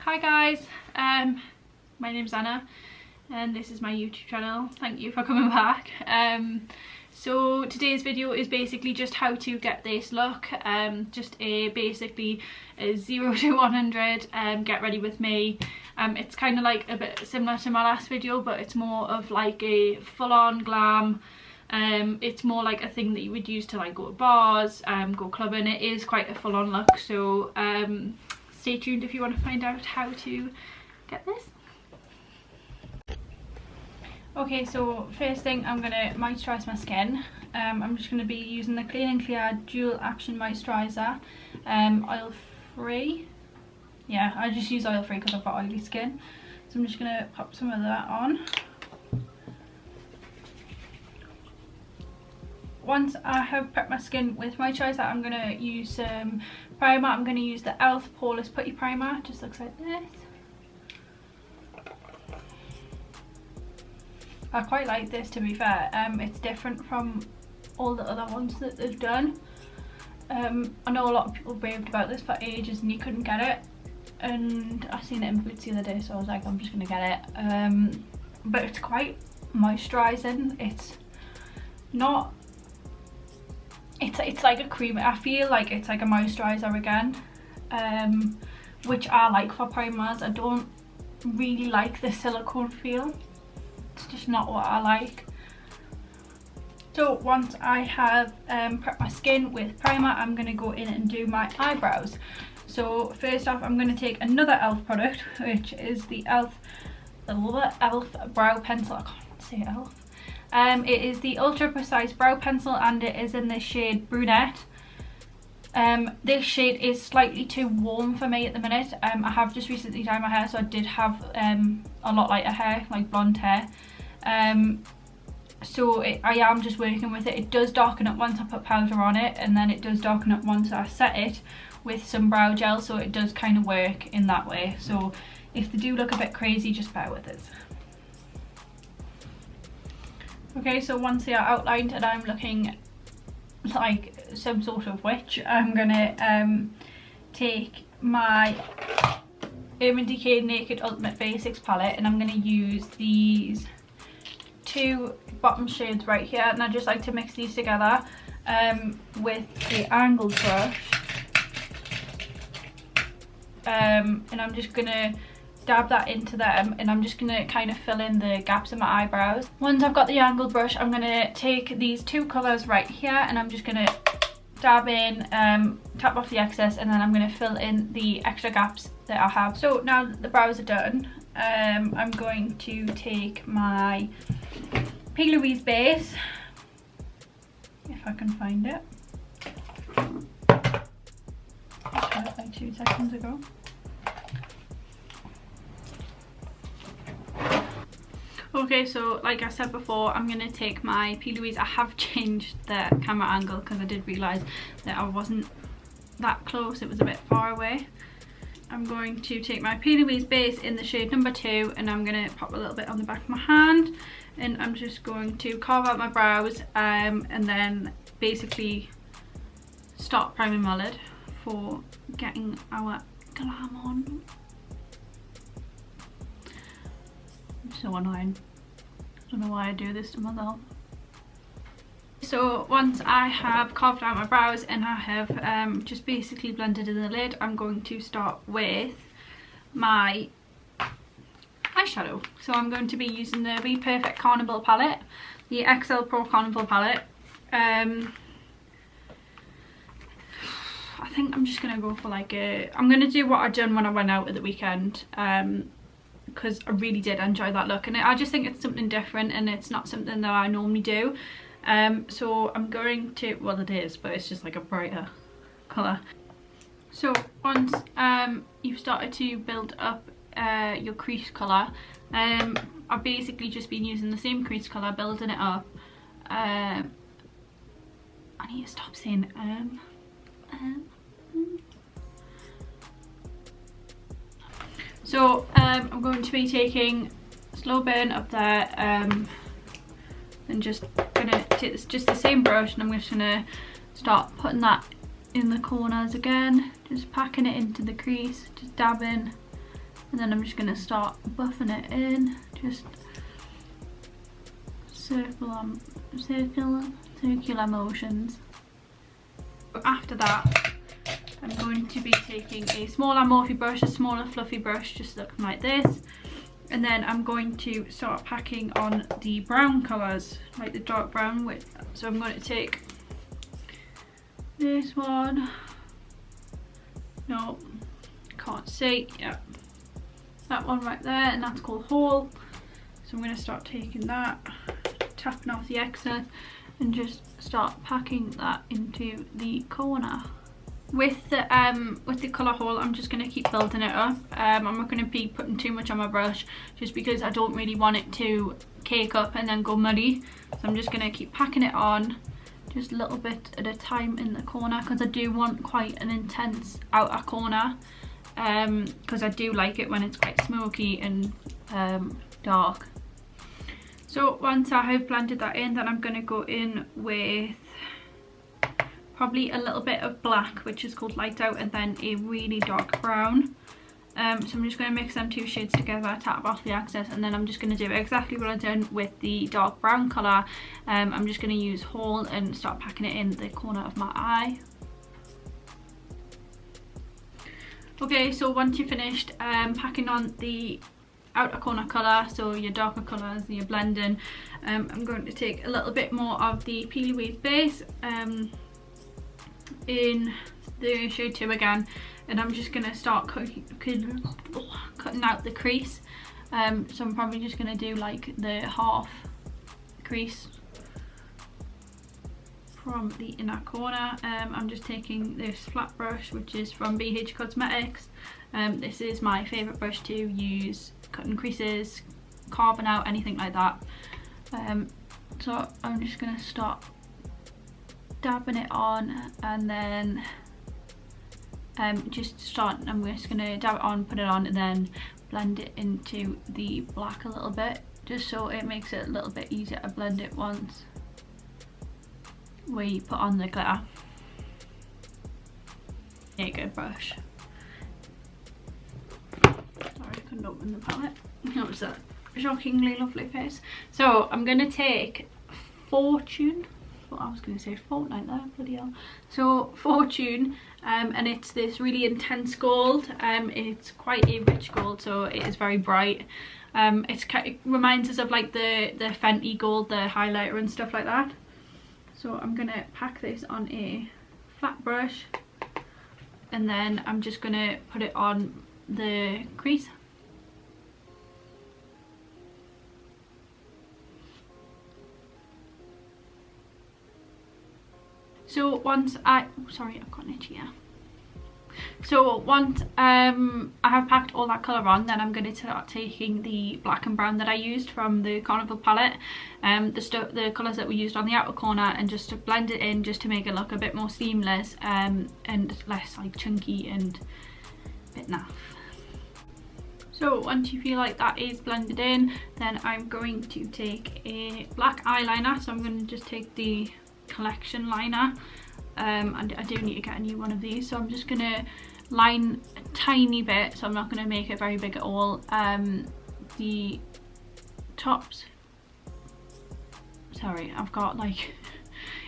Hi guys, my name's Anna and this is my YouTube channel. Thank you for coming back. So today's video is basically just how to get this look, just basically a 0 to 100 get ready with me. It's kind of like a bit similar to my last video, but it's more of like a full-on glam. It's more like a thing that you would use to like go to bars, go clubbing. It is quite a full-on look, so stay tuned if you want to find out how to get this. Okay, so first thing, I'm going to moisturise my skin. I'm just going to be using the Clean and Clear Dual Action Moisturiser, oil free. Yeah, I just use oil free because I've got oily skin. So I'm just going to pop some of that on. Once I have prepped my skin with moisturiser, I'm going to use some primer. I'm going to use the e.l.f. Poreless Putty Primer. It just looks like this. I quite like this, to be fair. It's different from all the other ones that they've done. I know a lot of people raved about this for ages and you couldn't get it. And I seen it in Boots the other day, so I was like, I'm just going to get it. But it's quite moisturising. It's not... It's like a cream. I feel like it's like a moisturiser again, which I like for primers. I don't really like the silicone feel. It's just not what I like. So once I have prepped my skin with primer, I'm going to go in and do my eyebrows. So first off, I'm going to take another e.l.f. product, which is the e.l.f. Brow Pencil. I can't say e.l.f. It is the Ultra Precise Brow Pencil and it is in the shade Brunette. This shade is slightly too warm for me at the minute. I have just recently dyed my hair, so I did have a lot lighter hair, like blonde hair. So I am just working with it. It does darken up once I put powder on it, and then it does darken up once I set it with some brow gel, so it does kind of work in that way. So if they do look a bit crazy, just bear with us. Okay, so once they are outlined and I'm looking like some sort of witch, I'm gonna take my Urban Decay Naked Ultimate Basics palette and I'm gonna use these two bottom shades right here, and I just like to mix these together with the angled brush, and I'm just gonna dab that into them, and I'm just gonna kind of fill in the gaps in my eyebrows. Once I've got the angled brush, I'm gonna take these two colours right here and I'm just gonna dab in, tap off the excess, and then I'm gonna fill in the extra gaps that I have. So now that the brows are done, I'm going to take my P. Louise base, if I can find it. I tried it like 2 seconds ago. Okay, so like I said before, I'm going to take my P. Louise. I have changed the camera angle because I did realise that I wasn't that close, it was a bit far away. I'm going to take my P. Louise base in the shade number 2 and I'm going to pop a little bit on the back of my hand, and I'm just going to carve out my brows and then basically start priming my lid for getting our glam on. So annoying. I don't know why I do this to myself. So once I have carved out my brows and I have just basically blended in the lid, I'm going to start with my eyeshadow. So I'm going to be using the Be Perfect Carnival palette, the XL Pro Carnival palette. I think I'm just gonna go for like I'm gonna do what I done when I went out at the weekend, because I really did enjoy that look, and I just think it's something different and it's not something that I normally do. So I'm going to, well it is, but it's just like a brighter colour. So once you've started to build up your crease colour, I've basically just been using the same crease colour, building it up. I need to stop saying So I'm going to be taking slow burn up there, and just gonna take this, just the same brush, and I'm just gonna start putting that in the corners again, just packing it into the crease, just dabbing and then I'm just going to start buffing it in, just circular motions. After that, I'm going to be taking a smaller Morphe brush, a smaller fluffy brush, just looking like this, and then I'm going to start packing on the brown colours, like the dark brown. So I'm going to take this one, no, can't see, yeah, that one right there, and that's called Hole. So I'm going to start taking that, tapping off the excess, and just start packing that into the corner. With the colour Hole, I'm just going to keep building it up. I'm not going to be putting too much on my brush, just because I don't really want it to cake up and then go muddy. So I'm just going to keep packing it on, just a little bit at a time in the corner, because I do want quite an intense outer corner, because I do like it when it's quite smoky and dark. So once I have blended that in, then I'm going to go in with probably a little bit of black, which is called Light Out, and then a really dark brown. So I'm just going to mix them two shades together, tap off the excess, and then I'm just going to do exactly what I've done with the dark brown colour. I'm just going to use Hole and start packing it in the corner of my eye. Okay, so once you're finished packing on the outer corner colour, so your darker colours, your blending, I'm going to take a little bit more of the Peely Wave base in the shade 2 again, and I'm just going to start cutting out the crease. So I'm probably just going to do like the half crease from the inner corner. I'm just taking this flat brush, which is from BH Cosmetics. This is my favourite brush to use cutting creases, carving out, anything like that. So I'm just going to start dabbing it on, and then I'm just going to dab it on, put it on, and then blend it into the black a little bit, just so it makes it a little bit easier to blend it once we put on the glitter. Yeah, good brush. Sorry, I couldn't open the palette. That was a shockingly lovely face. So I'm going to take Fortune. I was going to say Fortnite there, bloody hell. So Fortune, and it's this really intense gold. It's quite a rich gold, so it is very bright. It reminds us of like the Fenty gold, the highlighter and stuff like that. So I'm going to pack this on a flat brush, and then I'm just going to put it on the crease. So once I've got an itch here. So once I have packed all that colour on, then I'm going to start taking the black and brown that I used from the Carnival palette, the colours that we used on the outer corner, and just to blend it in, just to make it look a bit more seamless and less like chunky and a bit naff. So once you feel like that is blended in, then I'm going to take a black eyeliner. So I'm going to just take the collection liner, and I do need to get a new one of these, so I'm just going to line a tiny bit, so I'm not going to make it very big at all, the tops. Sorry, I've got like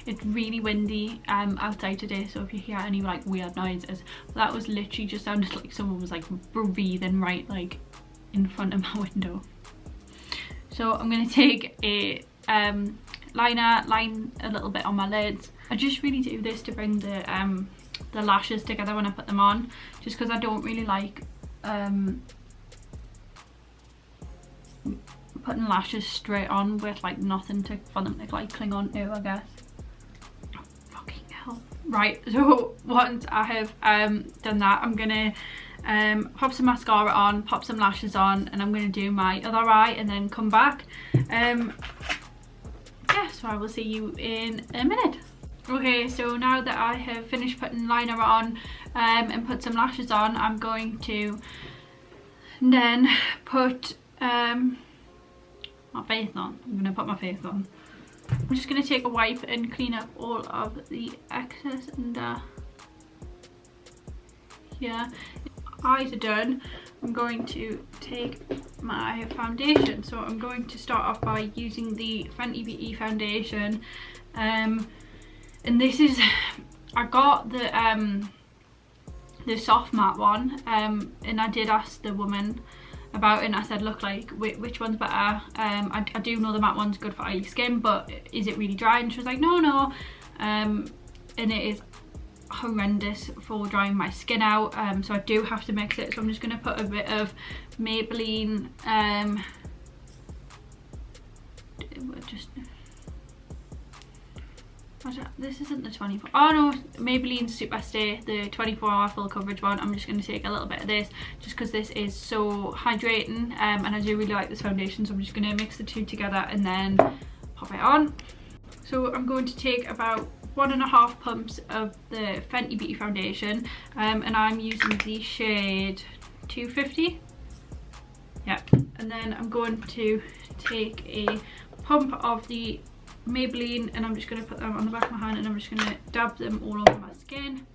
it's really windy outside today, so if you hear any like weird noises, that was literally just sounded like someone was like breathing right like in front of my window. So I'm going to take a liner, line a little bit on my lids. I just really do this to bring the lashes together when I put them on, just because I don't really like putting lashes straight on with like nothing for them to like cling on to, I guess. Oh, fucking hell. Right, so once I have done that, I'm gonna pop some mascara on, pop some lashes on, and I'm gonna do my other eye and then come back. Yeah, so I will see you in a minute. Okay, so now that I have finished putting liner on and put some lashes on, I'm going to then put my face on. I'm going to put my face on. I'm just going to take a wipe and clean up all of the excess under here. Eyes are done. I'm going to take my foundation. So I'm going to start off by using the Fenty Beauty foundation. And this is, I got the soft matte one, and I did ask the woman about it, and I said, look, like, which one's better? I do know the matte one's good for oily skin, but is it really dry? And she was like, no. And it is horrendous for drying my skin out, so I do have to mix it. So I'm just going to put a bit of Maybelline, this isn't the 24, oh no, Maybelline Super Stay, the 24-hour full coverage one. I'm just going to take a little bit of this just because this is so hydrating, and I do really like this foundation, so I'm just going to mix the two together and then pop it on. So I'm going to take about 1.5 pumps of the Fenty Beauty foundation, and I'm using the shade 250. Yep. And then I'm going to take a pump of the Maybelline, and I'm just going to put them on the back of my hand, and I'm just going to dab them all over my skin.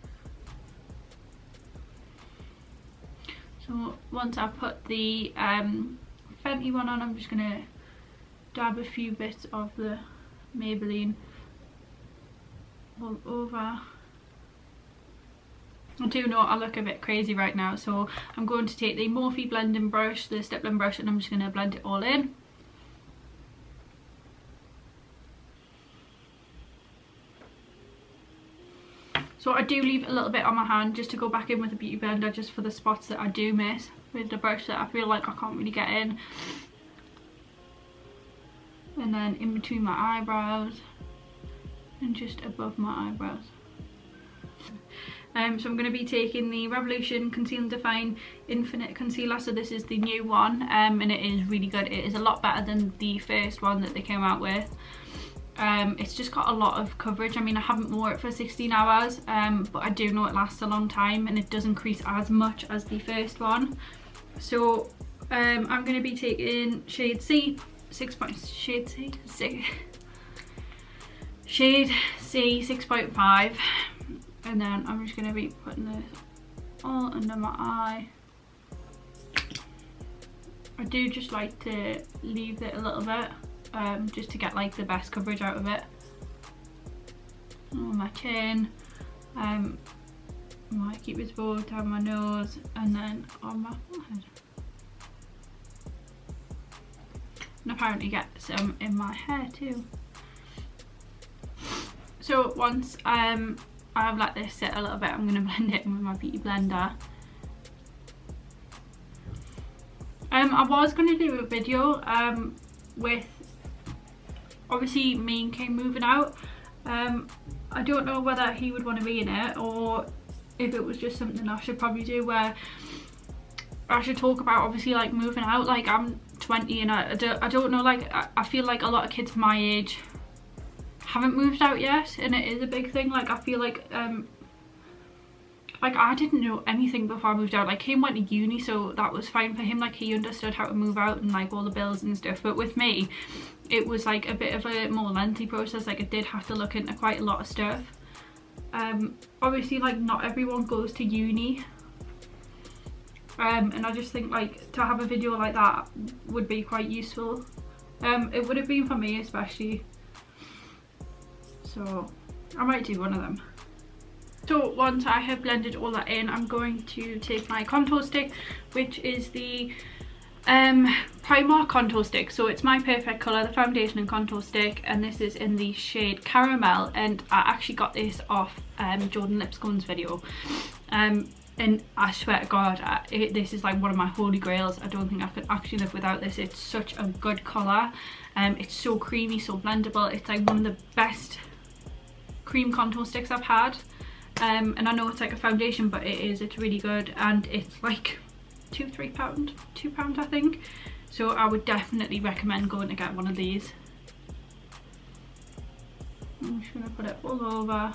So once I've put the Fenty one on, I'm just going to dab a few bits of the Maybelline all over. I do know I look a bit crazy right now, so I'm going to take the Morphe blending brush, the stippling brush, and I'm just going to blend it all in. So I do leave a little bit on my hand just to go back in with the beauty blender, just for the spots that I do miss with the brush that I feel like I can't really get in. And then in between my eyebrows and just above my eyebrows. So I'm going to be taking the Revolution Conceal and Define Infinite Concealer. So this is the new one, and it is really good. It is a lot better than the first one that they came out with. It's just got a lot of coverage. I mean, I haven't worn it for 16 hours, but I do know it lasts a long time, and it doesn't crease as much as the first one. So I'm going to be taking shade C, shade C 6.5, and then I'm just going to be putting this all under my eye. I do just like to leave it a little bit, just to get like the best coverage out of it. On my chin, my cupid's bow, down my nose, and then on my forehead. And apparently get some in my hair too. So once I've let this sit a little bit, I'm going to blend it in with my beauty blender. I was going to do a video with obviously me and King moving out. I don't know whether he would want to be in it, or if it was just something I should probably do where I should talk about obviously like moving out. Like, I'm 20 and I don't know, like I feel like a lot of kids my age haven't moved out yet, and it is a big thing. Like, I feel like I didn't know anything before I moved out. Like, Kim went to uni, so that was fine for him. Like, he understood how to move out and like all the bills and stuff. But with me, it was like a bit of a more lengthy process. Like, I did have to look into quite a lot of stuff. Obviously, like, not everyone goes to uni, and I just think like to have a video like that would be quite useful. It would have been for me especially, so I might do one of them. So once I have blended all that in, I'm going to take my contour stick, which is the Primark contour stick. So it's my perfect colour, the foundation and contour stick, and this is in the shade Caramel, and I actually got this off Jordan Lipscomb's video. And I swear to God, this is like one of my holy grails. I don't think I could actually live without this. It's such a good colour. It's so creamy, so blendable. It's like one of the best cream contour sticks I've had. And I know it's like a foundation, but it's really good, and it's like £2 I think. So I would definitely recommend going to get one of these. I'm just gonna put it all over,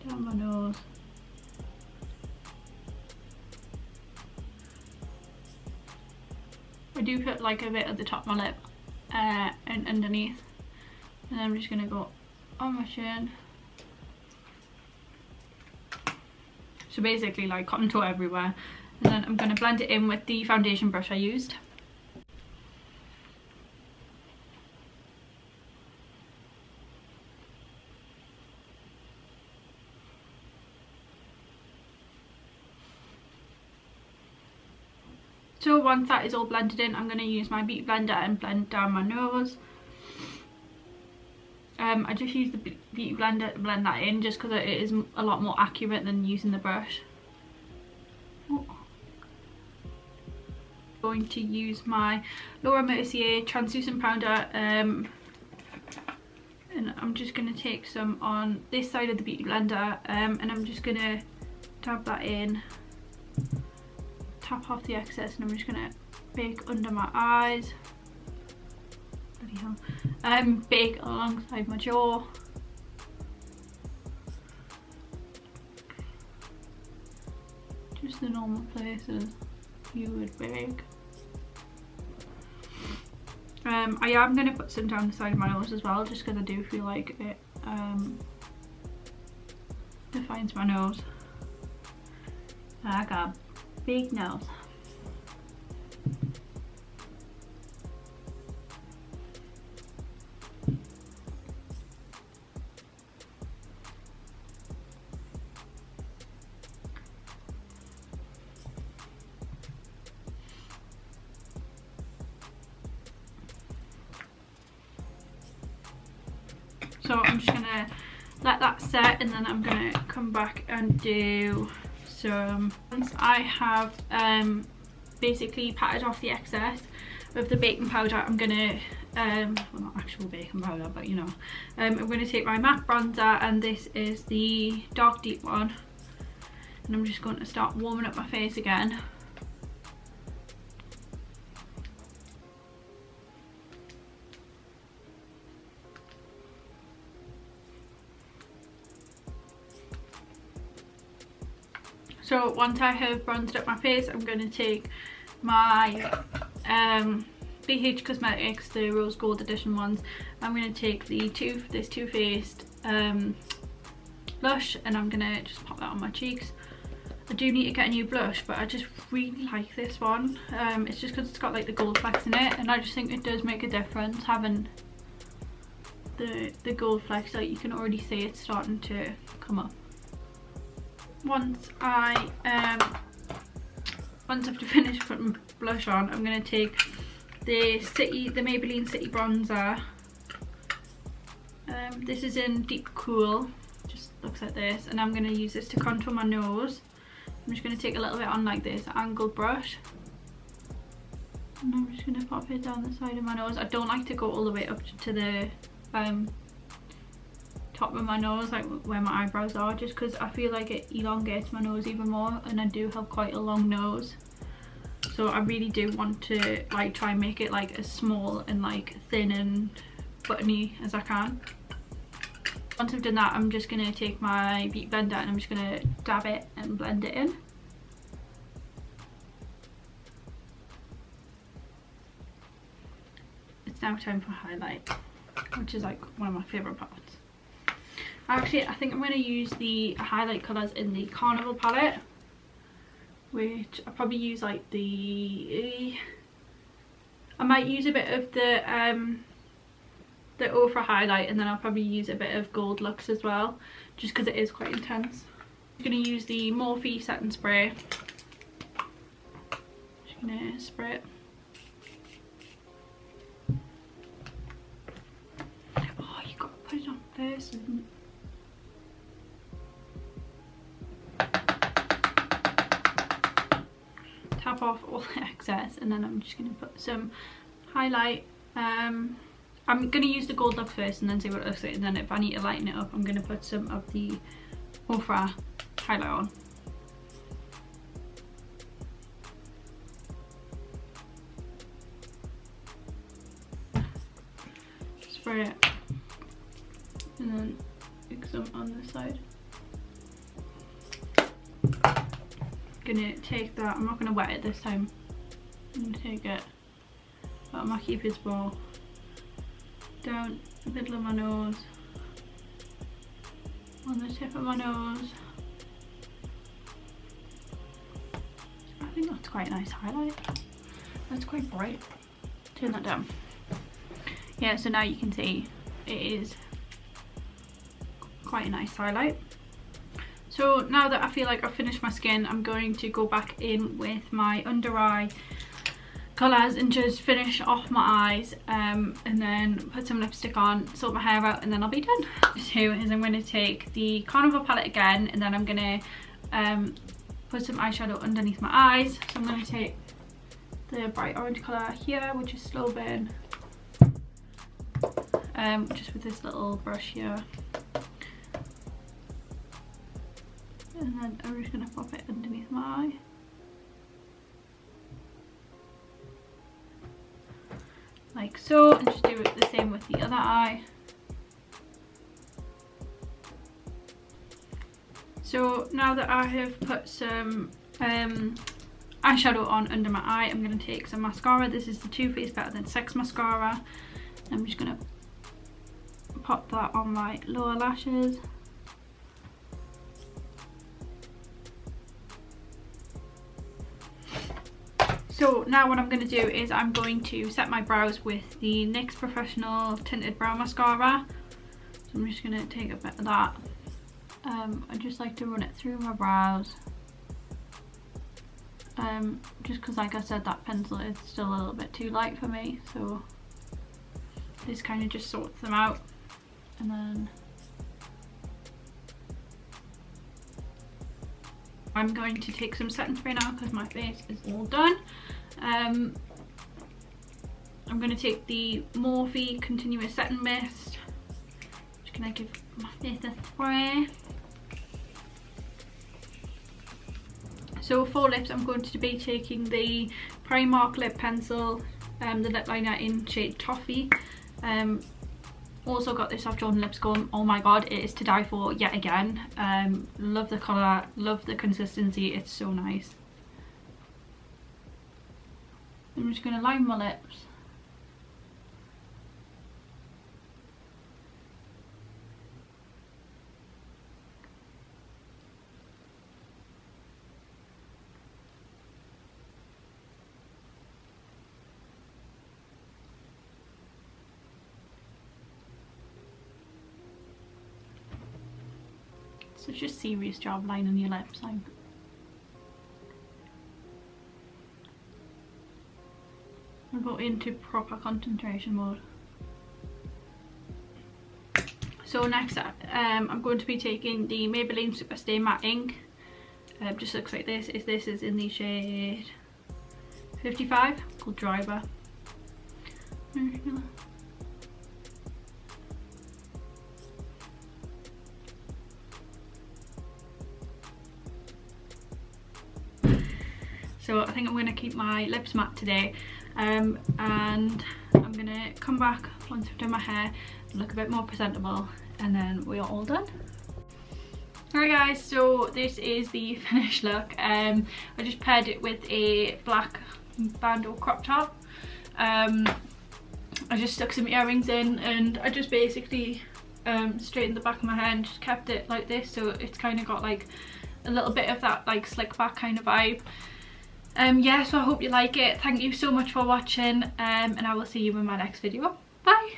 down my nose. I do put like a bit at the top of my lip and underneath, and I'm just gonna go on my chin. So So basically like contour everywhere. And then I'm going to blend it in with the foundation brush I used. So once that is all blended in, I'm going to use my beauty blender and blend down my nose. I just use the beauty blender to blend that in just because it is a lot more accurate than using the brush. Oh. Going to use my Laura Mercier translucent powder, and I'm just going to take some on this side of the beauty blender, and I'm just going to dab that in, tap off the excess, and I'm just going to bake under my eyes. Bloody hell. Bake alongside my jaw. Just the normal places you would bake. I am going to put some down the side of my nose as well, just because I do feel like it defines my nose. I got a big nose. So I'm just gonna let that set, and then I'm gonna come back and do some, once I have basically patted off the excess of the baking powder, I'm gonna well, not actual baking powder, but you know, I'm gonna take my MAC bronzer, and this is the dark deep one, and I'm just going to start warming up my face again. So once I have bronzed up my face, I'm going to take my BH Cosmetics, the Rose Gold Edition ones. I'm going to take this Too Faced blush, and I'm going to just pop that on my cheeks. I do need to get a new blush, but I just really like this one. It's just because it's got like the gold flecks in it, and I just think it does make a difference having the gold flecks. Like, you can already see it's starting to come up. Once I've finished putting blush on, I'm going to take the Maybelline City Bronzer. This is in Deep Cool, just looks like this, and I'm going to use this to contour my nose. I'm just going to take a little bit on like this angled brush, and I'm just going to pop it down the side of my nose. I don't like to go all the way up to the top of my nose, like where my eyebrows are, just because I feel like it elongates my nose even more, and I do have quite a long nose, so I really do want to like try and make it like as small and like thin and buttony as I can. Once I've done that, I'm just going to take my beauty blender and I'm just going to dab it and blend it in. It's now time for highlight, which is like one of my favourite parts. Actually, I think I'm going to use the highlight colours in the Carnival palette, which I probably use like I might use a bit of the Ofra highlight, and then I'll probably use a bit of Gold Luxe as well, just because it is quite intense. I'm going to use the Morphe setting spray. Just going to spray it. Oh, you got to put it on first, isn't it? Tap off all the excess, and then I'm just going to put some highlight. I'm going to use the Gold Luxe first and then see what it looks like, and then if I need to lighten it up, I'm going to put some of the Ofra highlight on. Spray it, and then pick some on this side. Gonna take that, I'm not gonna wet it this time. I'm gonna take it out of my Cupid's bow, down the middle of my nose, on the tip of my nose, I think that's quite a nice highlight. That's quite bright. Turn that down. Yeah, so now you can see it is quite a nice highlight. So now that I feel like I've finished my skin, I'm going to go back in with my under eye colours and just finish off my eyes, and then put some lipstick on, sort my hair out, and then I'll be done. So is I'm going to take the Carnival palette again, and then I'm going to put some eyeshadow underneath my eyes. So I'm going to take the bright orange colour here, which is Slow Burn, just with this little brush here. And then I'm just going to pop it underneath my eye. Like so, and just do it the same with the other eye. So now that I have put some eyeshadow on under my eye, I'm going to take some mascara. This is the Too Faced Better Than Sex mascara. I'm just going to pop that on my lower lashes. So now what I'm going to do is I'm going to set my brows with the NYX Professional Tinted Brow Mascara. So I'm just going to take a bit of that. I just like to run it through my brows. Just because, like I said, that pencil is still a little bit too light for me. So this kind of just sorts them out. And then I'm going to take some setting spray now because my face is all done. I'm going to take the Morphe Continuous Setting Mist. Just going to give my face a spray. So for lips, I'm going to be taking the Primark lip pencil, the lip liner in shade Toffee. Also got this off Jordan Lipscomb. Oh my god, it is to die for yet again. Love the colour, love the consistency, it's so nice. I'm just going to line my lips. Such a serious job lining your lips. I'll go into proper concentration mode. So next up, I'm going to be taking the Maybelline Superstay Matte Ink. Just looks like this. This is in the shade 55, called Driver. So I think I'm going to keep my lips matte today, and I'm going to come back once I've done my hair, look a bit more presentable, and then we are all done. Alright guys, so this is the finished look. I just paired it with a black bandeau crop top. I just stuck some earrings in, and I just basically straightened the back of my hair and just kept it like this, so it's kind of got like a little bit of that like slick back kind of vibe. Yeah, so I hope you like it. Thank you so much for watching, and I will see you in my next video. Bye!